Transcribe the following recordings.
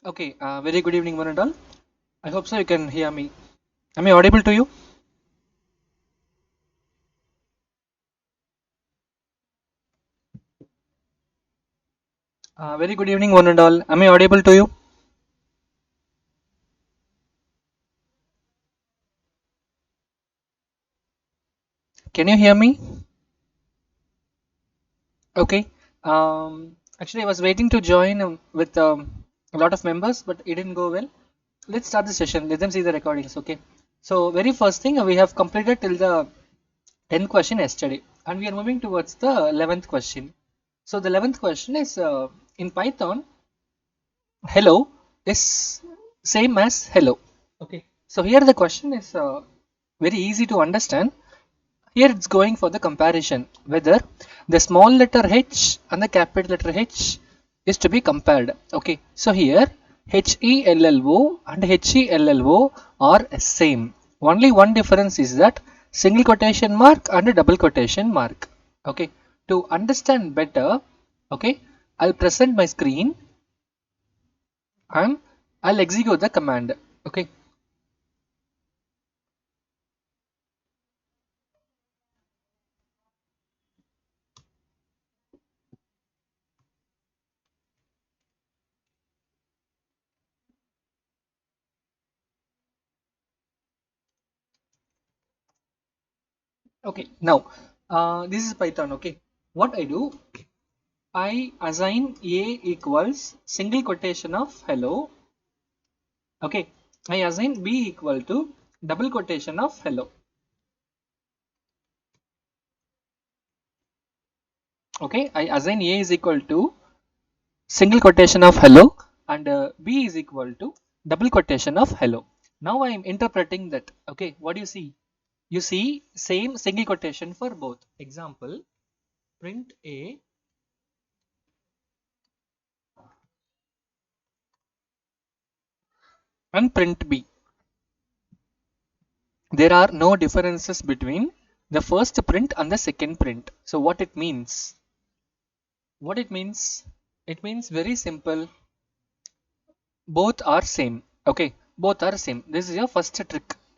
Okay, very good evening, one and all. I hope so you can hear me. Am I audible to you? Very good evening, one and all. Am I audible to you? Can you hear me? Okay. Actually, I was waiting to join with a lot of members, but it didn't go well. Let's start the session. Let them see the recordings. Okay. So, very first thing, we have completed till the 10th question yesterday, and we are moving towards the 11th question. So, the 11th question is in Python, hello is same as hello. Okay, so here the question is very easy to understand. Here it's going for the comparison whether the small letter h and the capital letter h is to be compared. Okay, so here HELLO and HELLO are same. Only one difference is that single quotation mark and a double quotation mark. Okay, to understand better, okay, I'll present my screen and I'll execute the command. Okay, okay. Now, this is Python. Okay, what I do, I assign A equals single quotation of hello. Okay, I assign B equal to double quotation of hello. Okay, I assign A is equal to single quotation of hello and B is equal to double quotation of hello. Now I am interpreting that. Okay, what do you see? You see same single quotation for both. Example, print A and print B. There are no differences between the first print and the second print. So what it means? What it means? It means very simple. Both are same. Okay, both are same. This is your first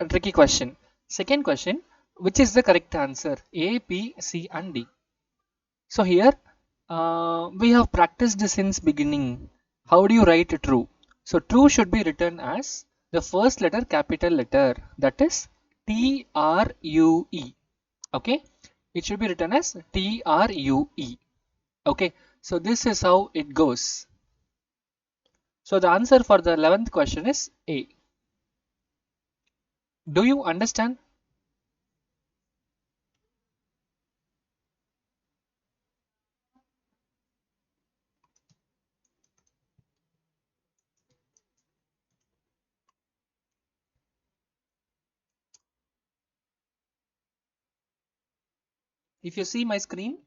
tricky question. Second question, which is the correct answer? A, B, C, and D. So here we have practiced since beginning. How do you write true? So true should be written as the first letter capital letter, that is TRUE. Okay, it should be written as TRUE. Okay, so this is how it goes. So the answer for the 11th question is A. Do you understand? If you see my screen,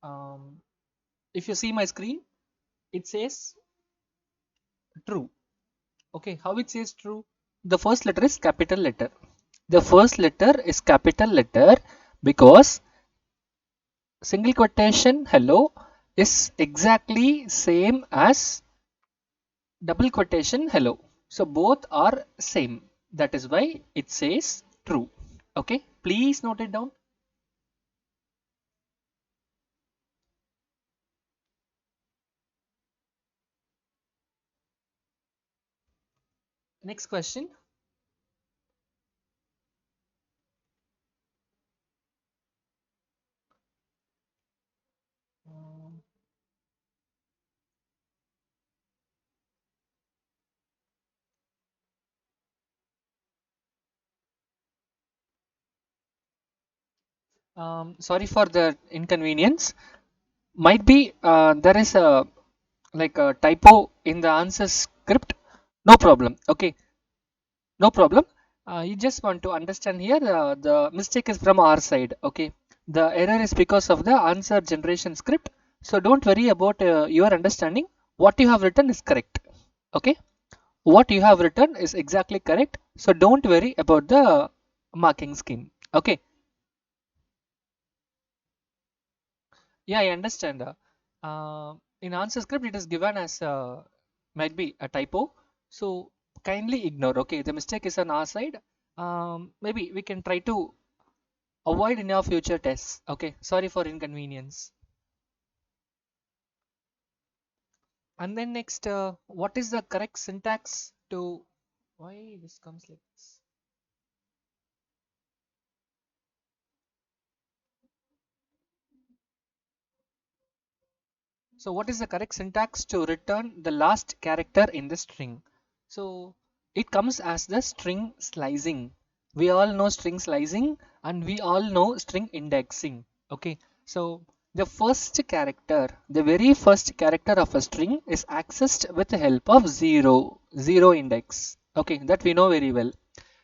um, if you see my screen, it says true. Okay, how it says true? The first letter is capital letter. The first letter is capital letter because single quotation hello is exactly same as double quotation hello. So both are same. That is why it says true. Okay, please note it down. Next question. Sorry for the inconvenience. Might be there is a like a typo in the answer script. No problem. Okay, no problem. You just want to understand here the mistake is from our side. Okay, the error is because of the answer generation script. So don't worry about your understanding. What you have written is correct. Okay, what you have written is exactly correct. So don't worry about the marking scheme. Okay, yeah, I understand. In answer script, it is given as might be a typo. So kindly ignore. Okay, the mistake is on our side. Maybe we can try to avoid in your future tests. Okay, sorry for inconvenience. And then next, what is the correct syntax to, why this comes like this? So what is the correct syntax to return the last character in the string? So it comes as the string slicing. We all know string slicing and we all know string indexing. Okay, so the first character, the very first character of a string is accessed with the help of zero index. Okay, that we know very well.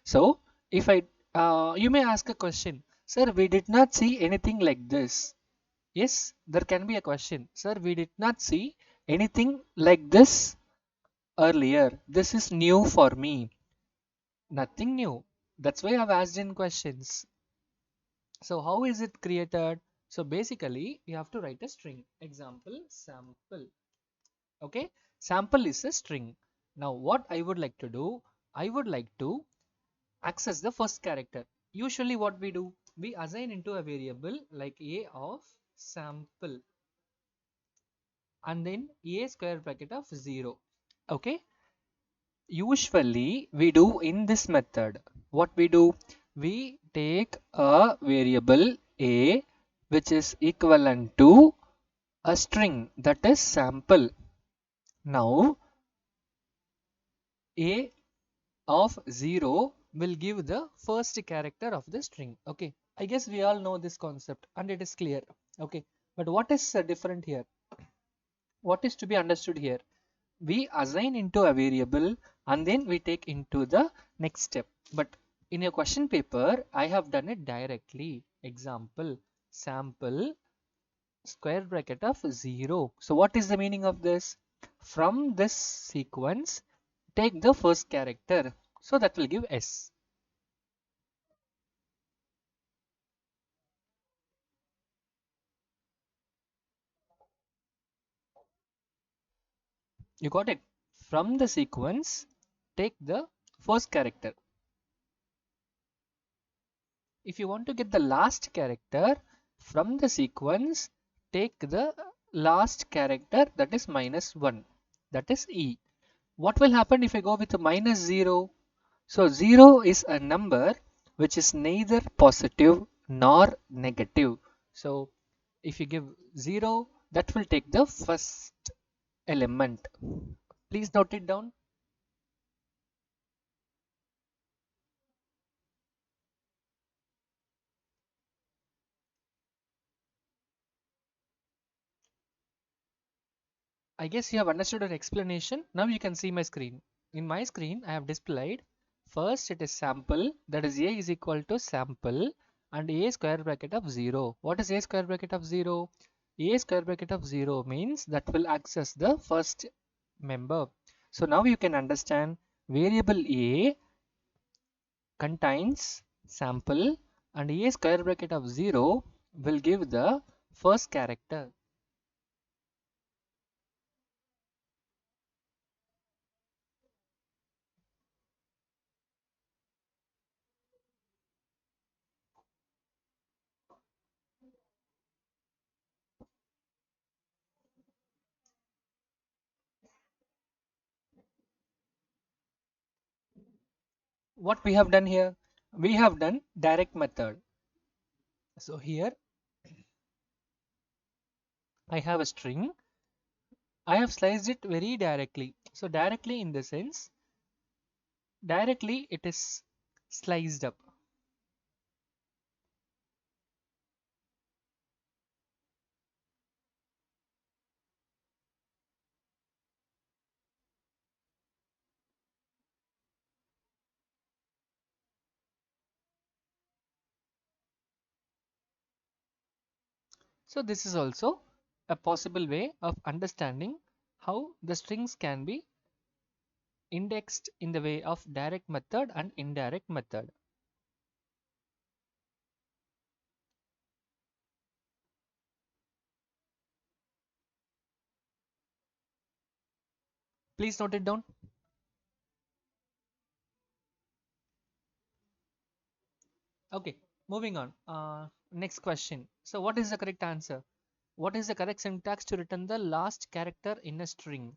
So if you may ask a question, sir, we did not see anything like this. Yes, there can be a question. Sir, we did not see anything like this earlier. This is new for me. Nothing new. That's why I've asked in questions. So how is it created? So basically, you have to write a string. Example, sample. Okay, sample is a string. Now what I would like to do, I would like to access the first character. Usually what we do, we assign into a variable like a of sample and then a square bracket of 0. Okay, usually we do in this method, what we do, we take a variable a which is equivalent to a string that is sample. Now a of 0 will give the first character of the string. Okay, I guess we all know this concept and it is clear. Okay, but what is different here, what is to be understood here, we assign into a variable and then we take into the next step. But in your question paper, I have done it directly. Example, sample square bracket of 0. So what is the meaning of this? From this sequence, take the first character. So that will give S. You got it? From the sequence, take the first character. If you want to get the last character from the sequence, take the last character, that is -1, that is E. What will happen if I go with a -0? So 0 is a number which is neither positive nor negative. So if you give 0, that will take the first element. Please note it down. I guess you have understood an explanation. Now you can see my screen. In my screen, I have displayed first it is sample, that is a is equal to sample and a square bracket of 0. What is a square bracket of 0? A square bracket of 0 means that will access the first member. So now you can understand variable a contains sample and a square bracket of 0 will give the first character. What we have done here? We have done direct method. So here I have a string. I have sliced it very directly. So directly in the sense, directly it is sliced up. So this is also a possible way of understanding how the strings can be indexed in the way of direct method and indirect method. Please note it down. Okay, moving on. Next question. So what is the correct answer? What is the correct syntax to return the last character in a string?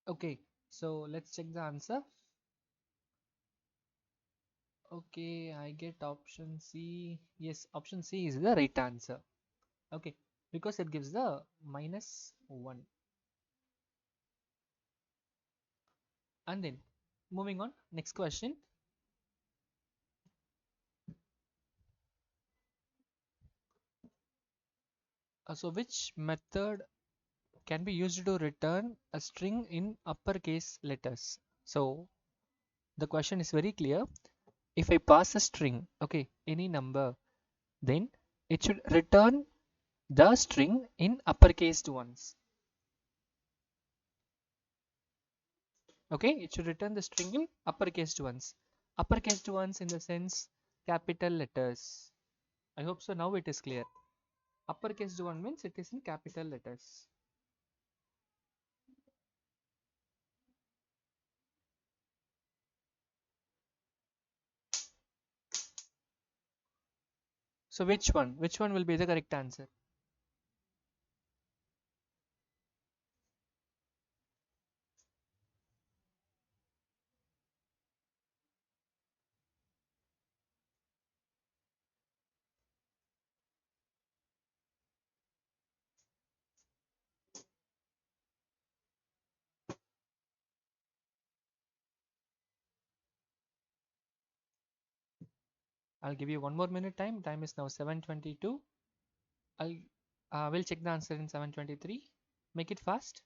Okay, so let's check the answer. Okay, I get option C. Yes, option C is the right answer. Okay, because it gives the -1. And then moving on, next question. So which method can be used to return a string in uppercase letters? So the question is very clear. If I pass a string, okay, any number, then it should return the string in uppercase ones. Okay, it should return the string in uppercase ones. Uppercase ones in the sense capital letters. I hope so now it is clear. Uppercase one means it is in capital letters. So which one? Which one will be the correct answer? I'll give you one more minute time. Time is now 7:22. I'll we'll check the answer in 7:23. Make it fast.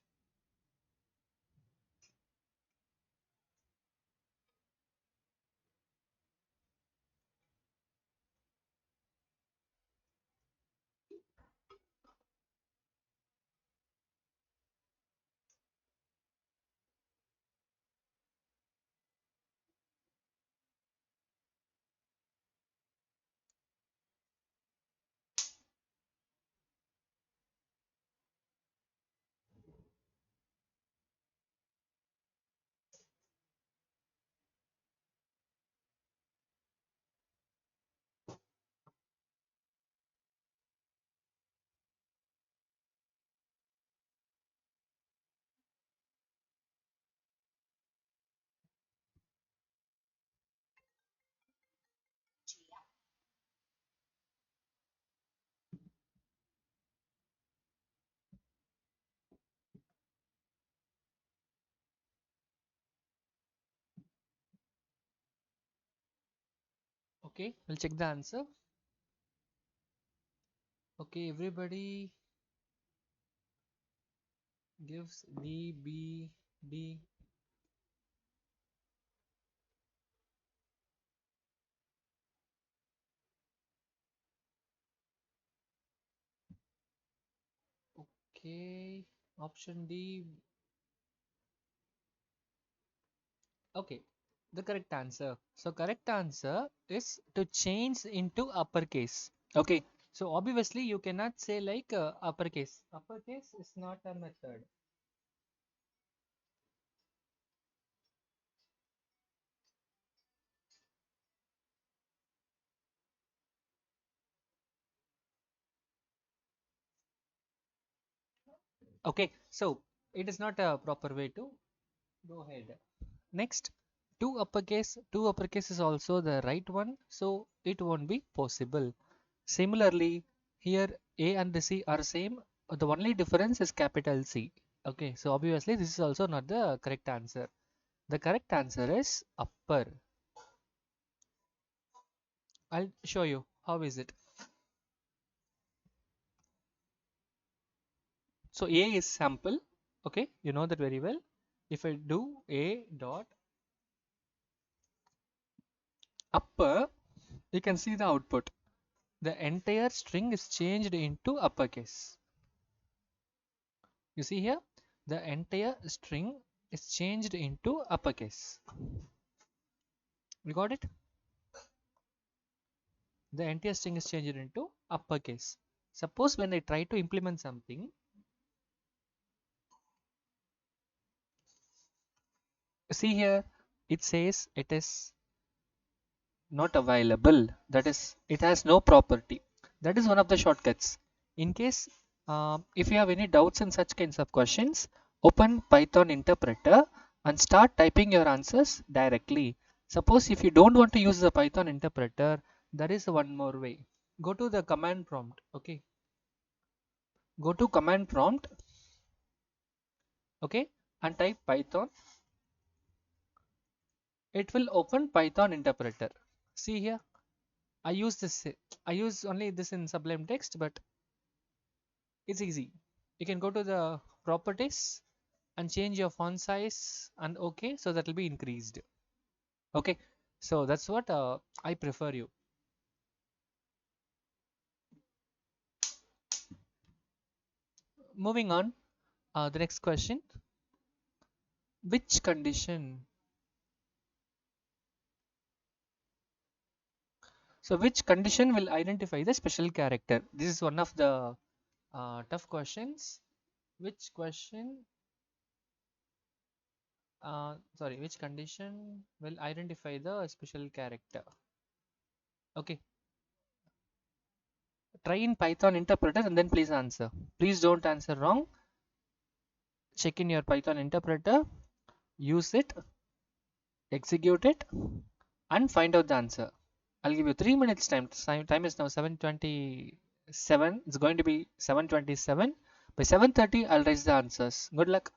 Okay, we'll check the answer. Okay, everybody gives D, B, D. Okay, option D. Okay, the correct answer. So correct answer is to change into uppercase. Okay, so obviously you cannot say like uppercase. Uppercase is not a method. Okay, so it is not a proper way to go ahead. Next, two uppercase is also the right one, so it won't be possible. Similarly, here A and the C are same. The only difference is capital C. Okay, so obviously this is also not the correct answer. The correct answer is upper. I'll show you how is it. So A is sample. Okay, you know that very well. If I do A dot upper, you can see the output. The entire string is changed into uppercase. You see here, the entire string is changed into uppercase. You got it? The entire string is changed into uppercase. Suppose when I try to implement something, see here, it says it is not available. That is, it has no property. That is one of the shortcuts. In case if you have any doubts in such kinds of questions, open Python interpreter and start typing your answers directly. Suppose if you don't want to use the Python interpreter, there is one more way. Go to the command prompt. Okay, go to command prompt. Okay, and type Python. It will open Python interpreter. See here, I use this. I use only this in Sublime Text, but it's easy. You can go to the properties and change your font size and okay, so that will be increased. Okay, so that's what I prefer you. Moving on, the next question. Which condition? So which condition will identify the special character? This is one of the tough questions. Which question, which condition will identify the special character? Okay, try in Python interpreter and then please answer. Please don't answer wrong. Check in your Python interpreter, use it, execute it, and find out the answer. I'll give you 3 minutes time. Time is now 7:27. It's going to be 7:27. By 7:30, I'll raise the answers. Good luck.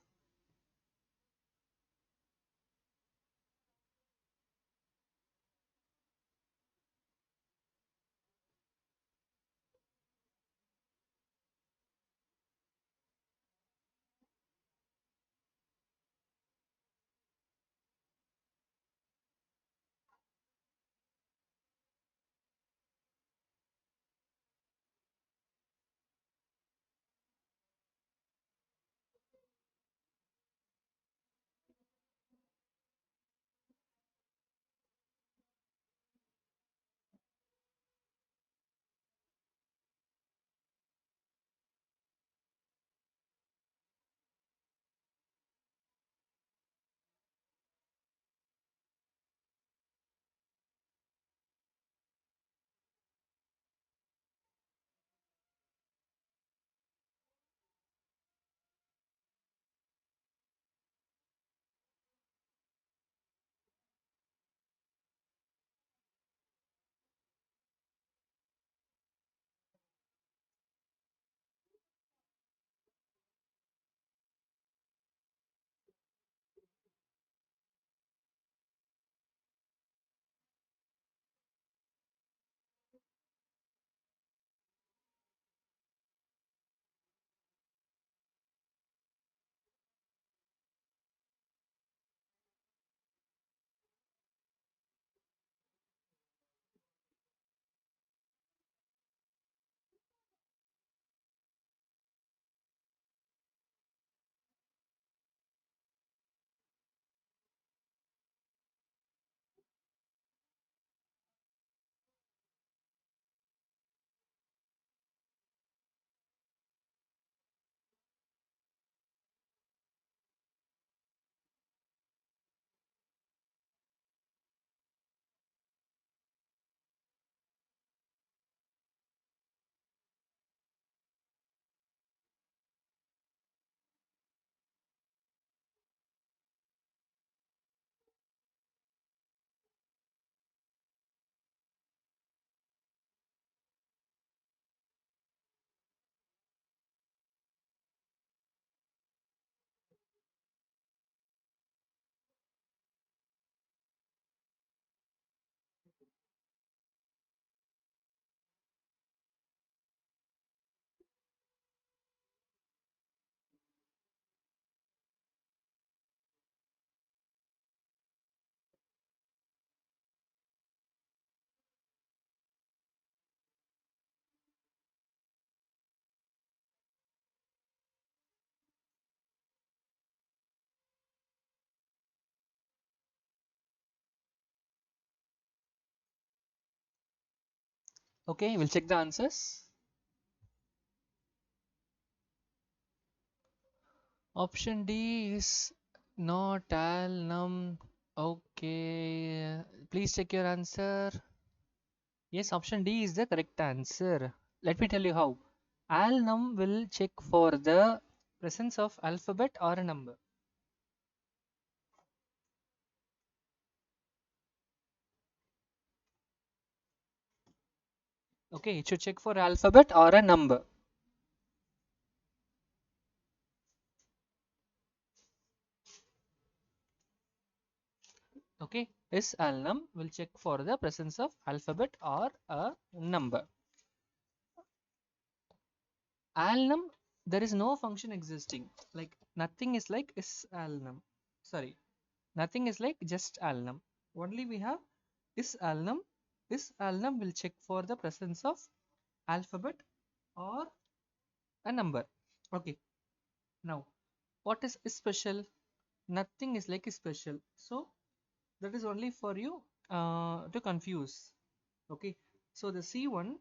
Okay, we'll check the answers. Option D is not al num. Okay, please check your answer. Yes, option D is the correct answer. Let me tell you how. Al num will check for the presence of alphabet or a number. Okay, it should check for alphabet or a number. Okay, is al num will check for the presence of alphabet or a number. Al num, there is no function existing. Like nothing is like is al num. Sorry, nothing is like just al num. Only we have is al num. Is al num will check for the presence of alphabet or a number. Okay, now what is special? Nothing is like special. So that is only for you to confuse. Okay, so the C1,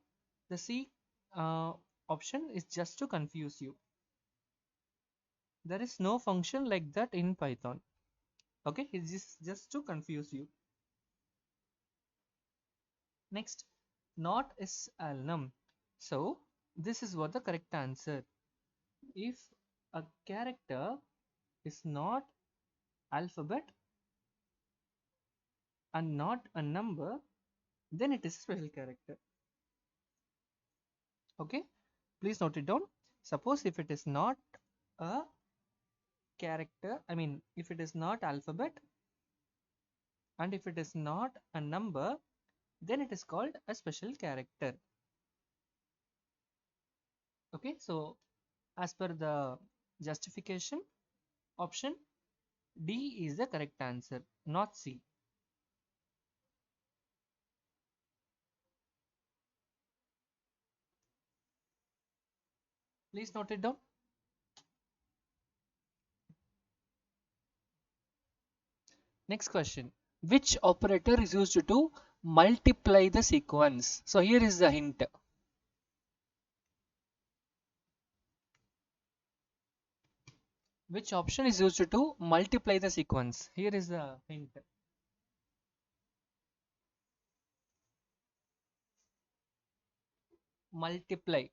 the C option is just to confuse you. There is no function like that in Python. Okay, it's just to confuse you. Next, not is alnum. So this is what the correct answer. If a character is not alphabet and not a number, then it is a special character. Okay, please note it down. Suppose if it is not a character, I mean if it is not alphabet and if it is not a number, then it is called a special character. Okay, so as per the justification, option D is the correct answer, not C. Please note it down. Next question. Which operator is used to multiply the sequence? So here is the hint. Which option is used to multiply the sequence? Here is the hint. Multiply.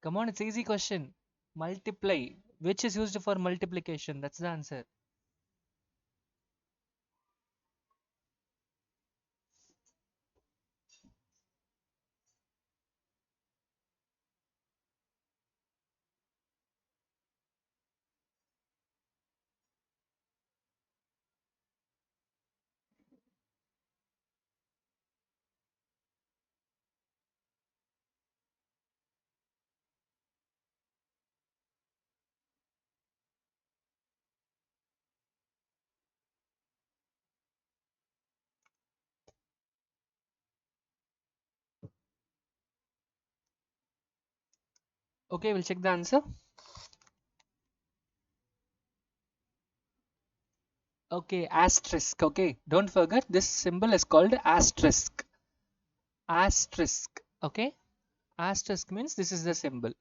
Come on, it's easy question. Multiply. Which is used for multiplication? That's the answer. Okay, we'll check the answer. Okay, asterisk. Okay, don't forget this symbol is called asterisk. Asterisk. Okay, asterisk means this is the symbol.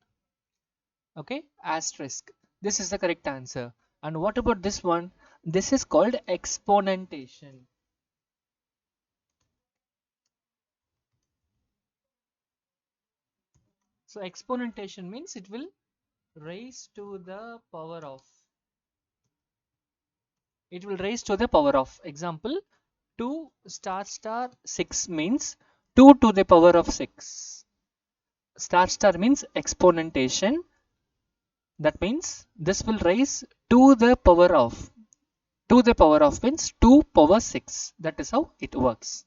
Okay, asterisk. This is the correct answer. And what about this one? This is called exponentation. So exponentation means it will raise to the power of. It will raise to the power of. Example, 2 star star 6 means 2 to the power of 6. Star star means exponentation. That means this will raise to the power of. To the power of means 2 power 6. That is how it works.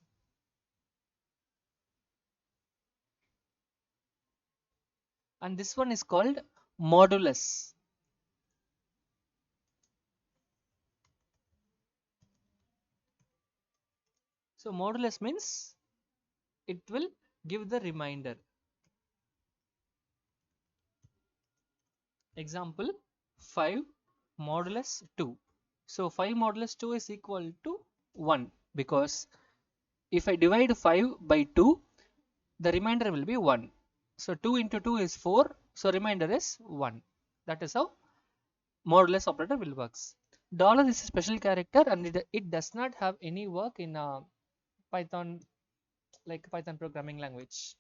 And this one is called modulus. So modulus means it will give the remainder. Example 5 modulus 2. So 5 modulus 2 is equal to 1, because if I divide 5 by 2, the remainder will be 1. So 2 into 2 is 4. So remainder is 1. That is how modulus operator will works. Dollar is a special character, and it does not have any work in Python, like Python programming language.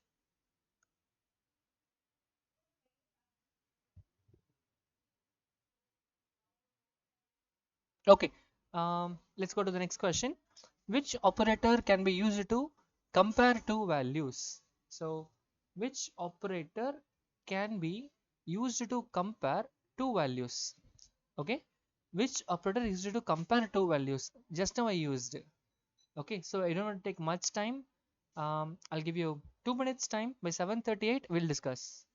Okay, let's go to the next question. Which operator can be used to compare two values? So, which operator can be used to compare two values? Okay, which operator is used to compare two values? Just now I used. Okay, so I don't want to take much time. I'll give you 2 minutes time. By 7:38, we'll discuss.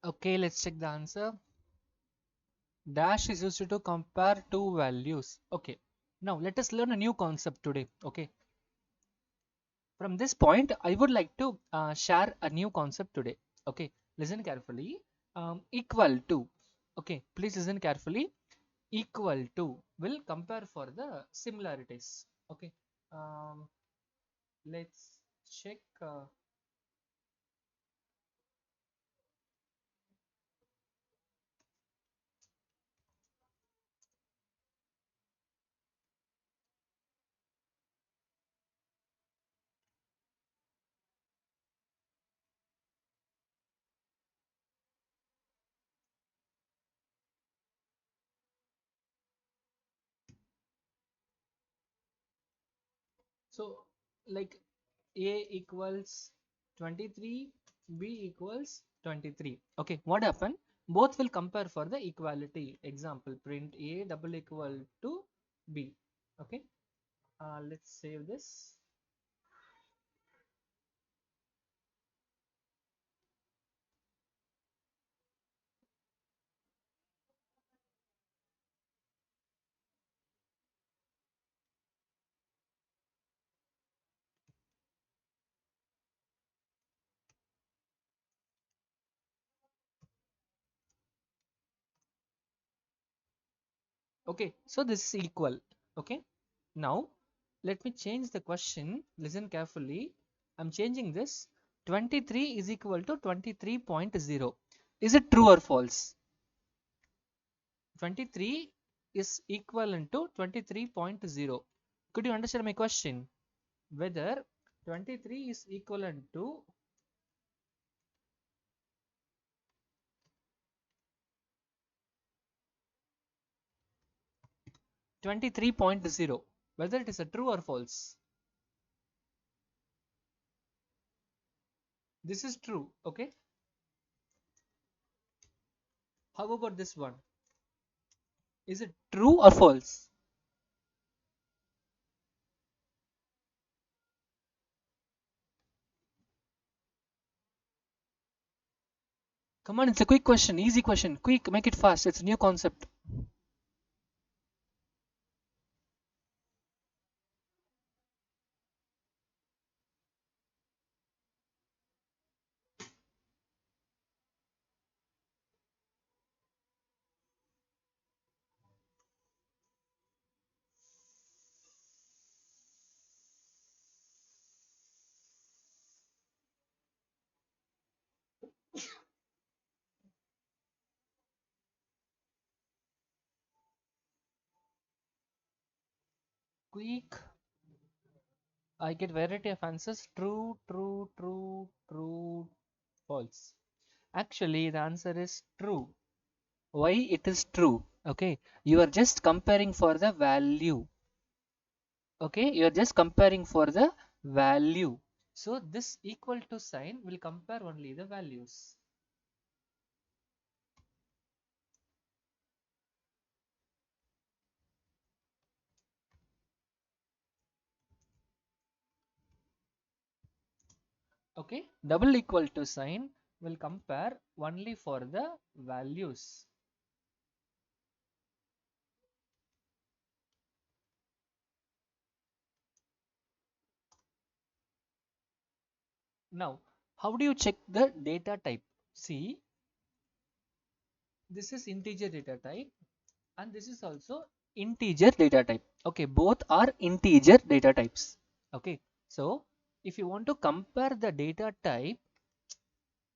Okay, let's check the answer. Dash is used to compare two values. Okay, now let us learn a new concept today. Okay, from this point, I would like to share a new concept today. Okay, listen carefully. Equal to. Okay, please listen carefully. Equal to will compare for the similarities. Okay, um, let's check. So, like A equals 23, B equals 23. Okay, what happened? Both will compare for the equality. Example, print A double equal to B. Okay. Let's save this. Okay, so this is equal. Okay, now let me change the question. Listen carefully. I'm changing this. 23 is equal to 23.0. Is it true or false? 23 is equivalent to 23.0. Could you understand my question? Whether 23 is equivalent to 23.0, whether it is a true or false. This is true. Okay, how about this one? Is it true or false? Come on, it's a quick question, easy question. Quick, make it fast. It's a new concept. Quick. I get variety of answers. True, true, true, true, false. Actually, the answer is true. Why it is true? Okay, you are just comparing for the value. Okay, you are just comparing for the value. So this equal to sign will compare only the values. Okay, double equal to sign will compare only for the values. Now, how do you check the data type? See, this is integer data type and this is also integer data type. Okay, both are integer data types. Okay, so if you want to compare the data type,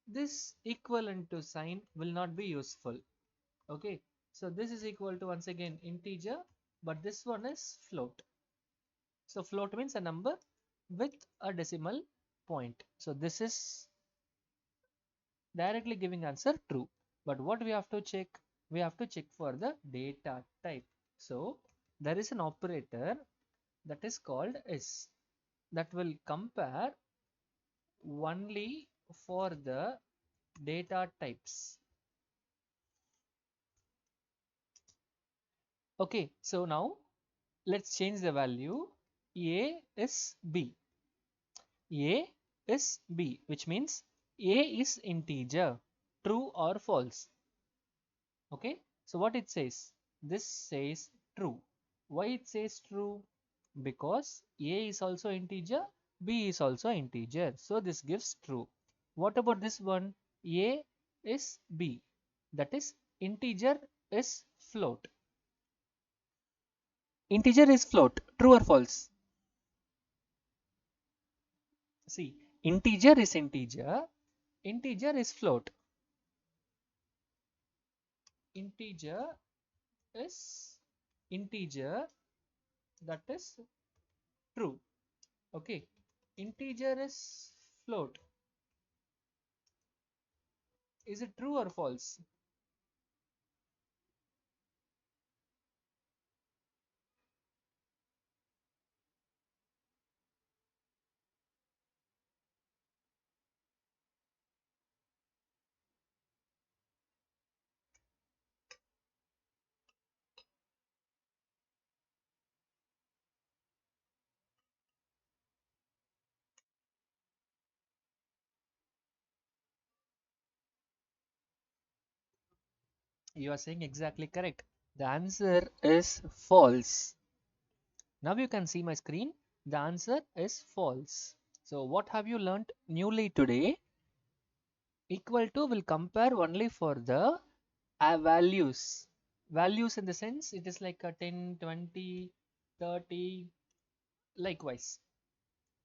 this equivalent to sign will not be useful. Okay, so this is equal to once again integer, but this one is float. So float means a number with a decimal point. So this is directly giving answer true. But what we have to check? We have to check for the data type. So there is an operator that is called is that will compare only for the data types. Okay, so now let's change the value. A is B. A is B, which means A is integer, true or false. Okay, so what it says? This says true. Why it says true? Because A is also integer, B is also integer. So this gives true. What about this one? A is B. That is integer is float. Integer is float. True or false? See, integer is integer. Integer is float. Integer is integer, that is true. Okay, integer is float. Is it true or false? You are saying exactly correct. The answer is false. Now you can see my screen. The answer is false. So what have you learnt newly today? Equal to will compare only for the values. Values in the sense it is like a 10, 20, 30, likewise.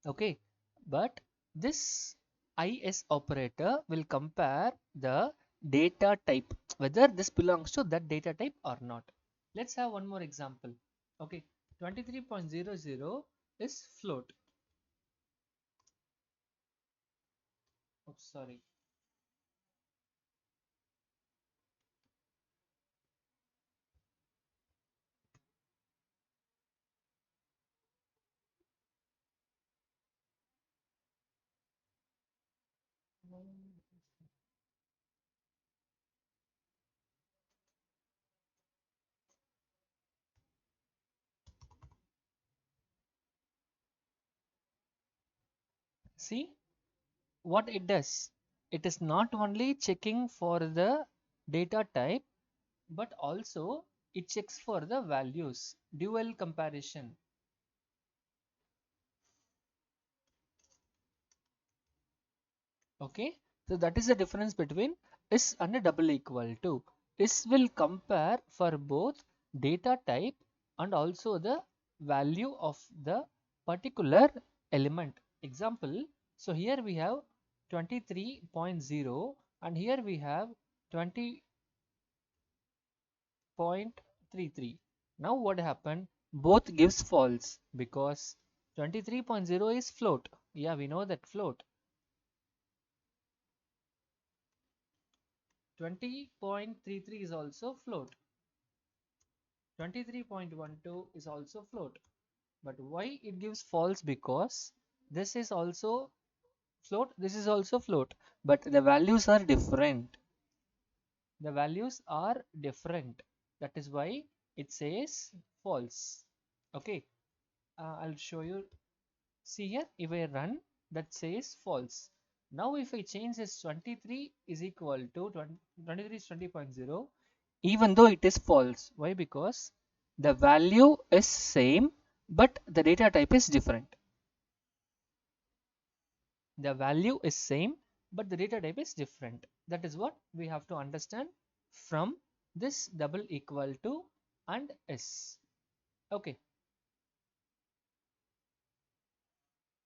Okay. But this is operator will compare the data type, whether this belongs to that data type or not. Let's have one more example. Okay. 23.00 is float. Oh, sorry. See what it does. It is not only checking for the data type, but also it checks for the values. Dual comparison. Okay, so that is the difference between is and a double equal to. Is will compare for both data type and also the value of the particular element. Example, so here we have 23.0 and here we have 20.33. Now what happened? Both gives false because 23.0 is float. Yeah, we know that float. 20.33 is also float. 23.12 is also float. But why it gives false? Because this is also float, this is also float, but the values are different. The values are different. That is why it says false. Okay, I'll show you. See here, if I run, that says false. Now if I change this 23 is equal to 23 is 20.0, even though it is false. Why? Because the value is same, but the data type is different. The value is same, but the data type is different. That is what we have to understand from this double equal to and is. Okay.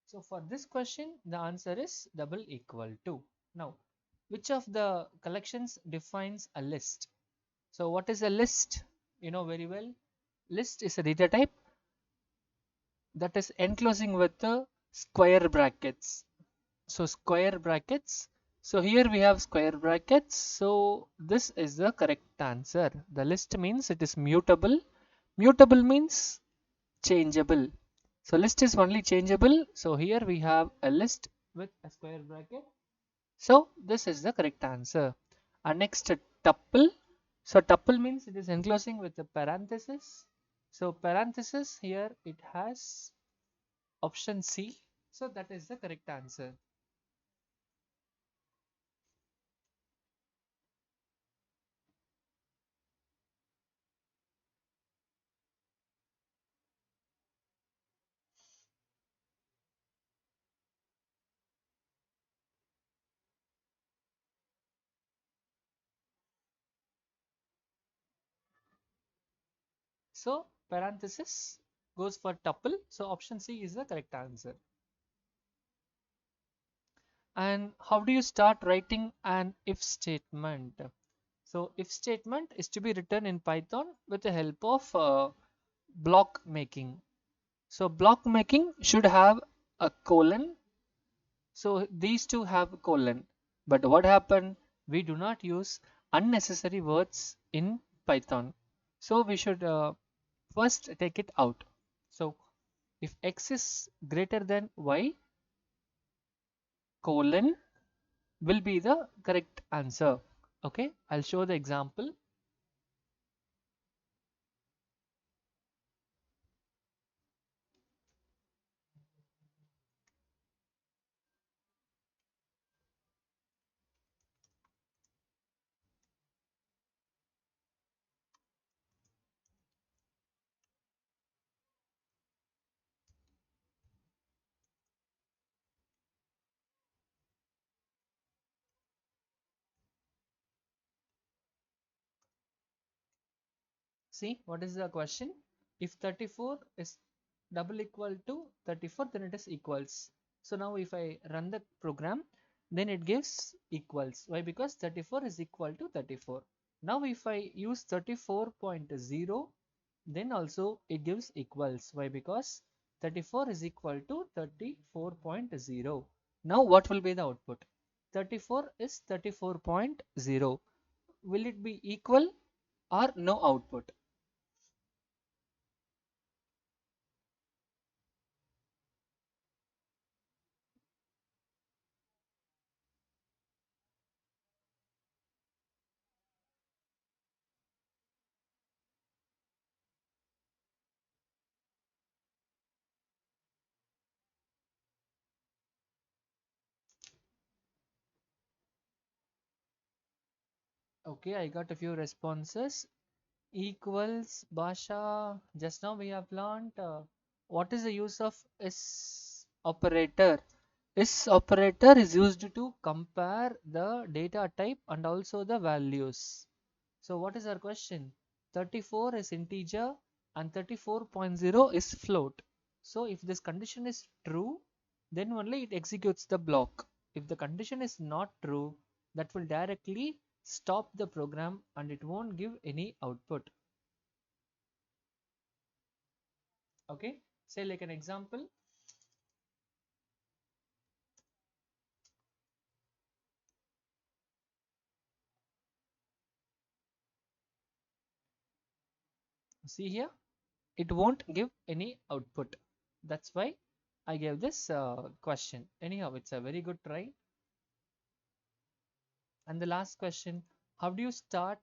So for this question, the answer is double equal to. Now, which of the collections defines a list? So what is a list? You know very well. List is a data type that is enclosing with the square brackets. So square brackets. So here we have square brackets. So this is the correct answer. The list means it is mutable. Mutable means changeable. So list is only changeable. So here we have a list with a square bracket. So this is the correct answer. And next tuple. So tuple means it is enclosing with a parenthesis. So parenthesis here it has option C. So that is the correct answer. So parenthesis goes for tuple. So option C is the correct answer. And how do you start writing an if statement? So if statement is to be written in Python with the help of block making. So block making should have a colon. So these two have colon. But what happened? We do not use unnecessary words in Python. So we should first take it out. So if x is greater than y, colon will be the correct answer. Okay, I'll show the example. See, what is the question? If 34 is double equal to 34, then it is equals. So now if I run the program, then it gives equals. Why? Because 34 is equal to 34. Now if I use 34.0, then also it gives equals. Why? Because 34 is equal to 34.0. Now what will be the output? 34 is 34.0. Will it be equal or no output? Okay, I got a few responses. Equals Basha. Just now we have learned what is the use of is operator. Is operator is used to compare the data type and also the values. So what is our question? 34 is integer and 34.0 is float. So if this condition is true, then only it executes the block. If the condition is not true, that will directly stop the program and it won't give any output. Okay, say like an example. See here, it won't give any output. That's why I gave this question. Anyhow, it's a very good try. And the last question, how do you start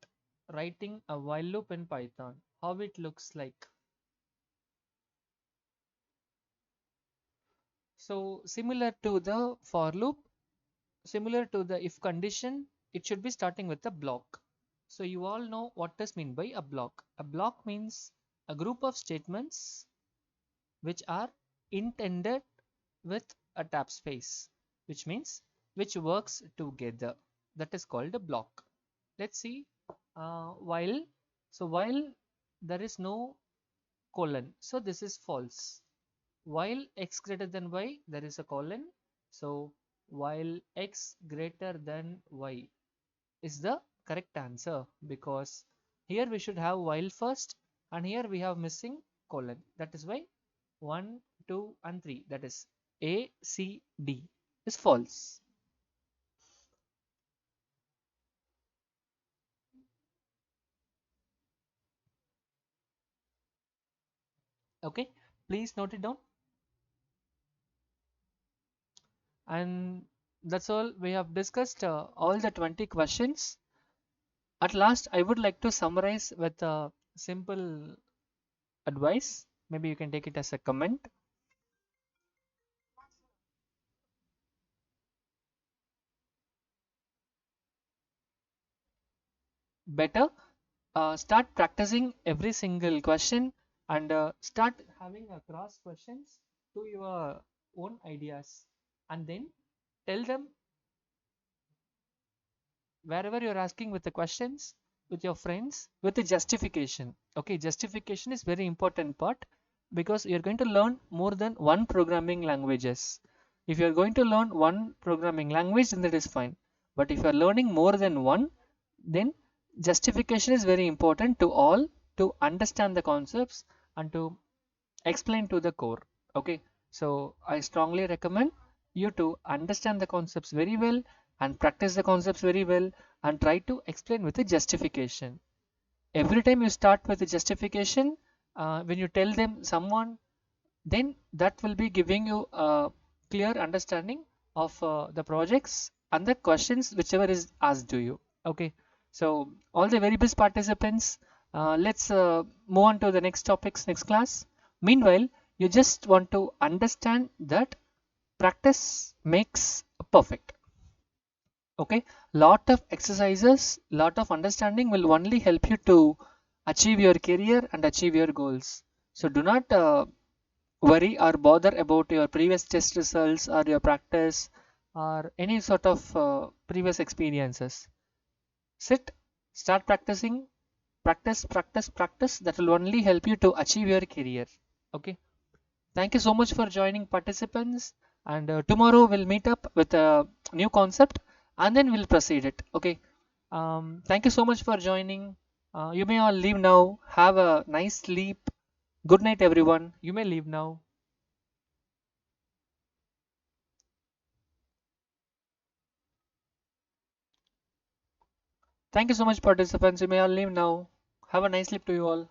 writing a while loop in Python? How it looks like? So similar to the for loop, similar to the if condition, it should be starting with a block. So you all know what does mean by a block. A block means a group of statements which are intended with a tab space, which means which works together. That is called a block. Let's see while. So while there is no colon, so this is false. While x greater than y, there is a colon. So while x greater than y is the correct answer, because here we should have while first and here we have missing colon. That is why 1, 2 and 3, that is A, C, D is false. Okay, please note it down. And that's all we have discussed, all the 20 questions. At last, I would like to summarize with a simple advice. Maybe you can take it as a comment. Better start practicing every single question and start having a cross questions to your own ideas, and then tell them wherever you're asking with the questions with your friends with the justification. Okay, justification is very important part, because you're going to learn more than one programming languages. If you're going to learn one programming language, then that is fine, but if you're learning more than one, then justification is very important to all, to understand the concepts and to explain to the core. Okay, so I strongly recommend you to understand the concepts very well and practice the concepts very well and try to explain with a justification. Every time you start with a justification, when you tell them someone, then that will be giving you a clear understanding of the projects and the questions whichever is asked to you. Okay, so all the very best participants, let's move on to the next topics next class. Meanwhile, you just want to understand that practice makes perfect. Okay, lot of exercises, lot of understanding will only help you to achieve your career and achieve your goals. So do not worry or bother about your previous test results or your practice or any sort of previous experiences. Sit, start practicing, Practice, practice, practice. That will only help you to achieve your career. Okay. Thank you so much for joining, participants. And tomorrow we'll meet up with a new concept and then we'll proceed it. Okay. Thank you so much for joining. You may all leave now. Have a nice sleep. Good night, everyone. You may leave now. Thank you so much, participants. You may all leave now. Have a nice sleep to you all.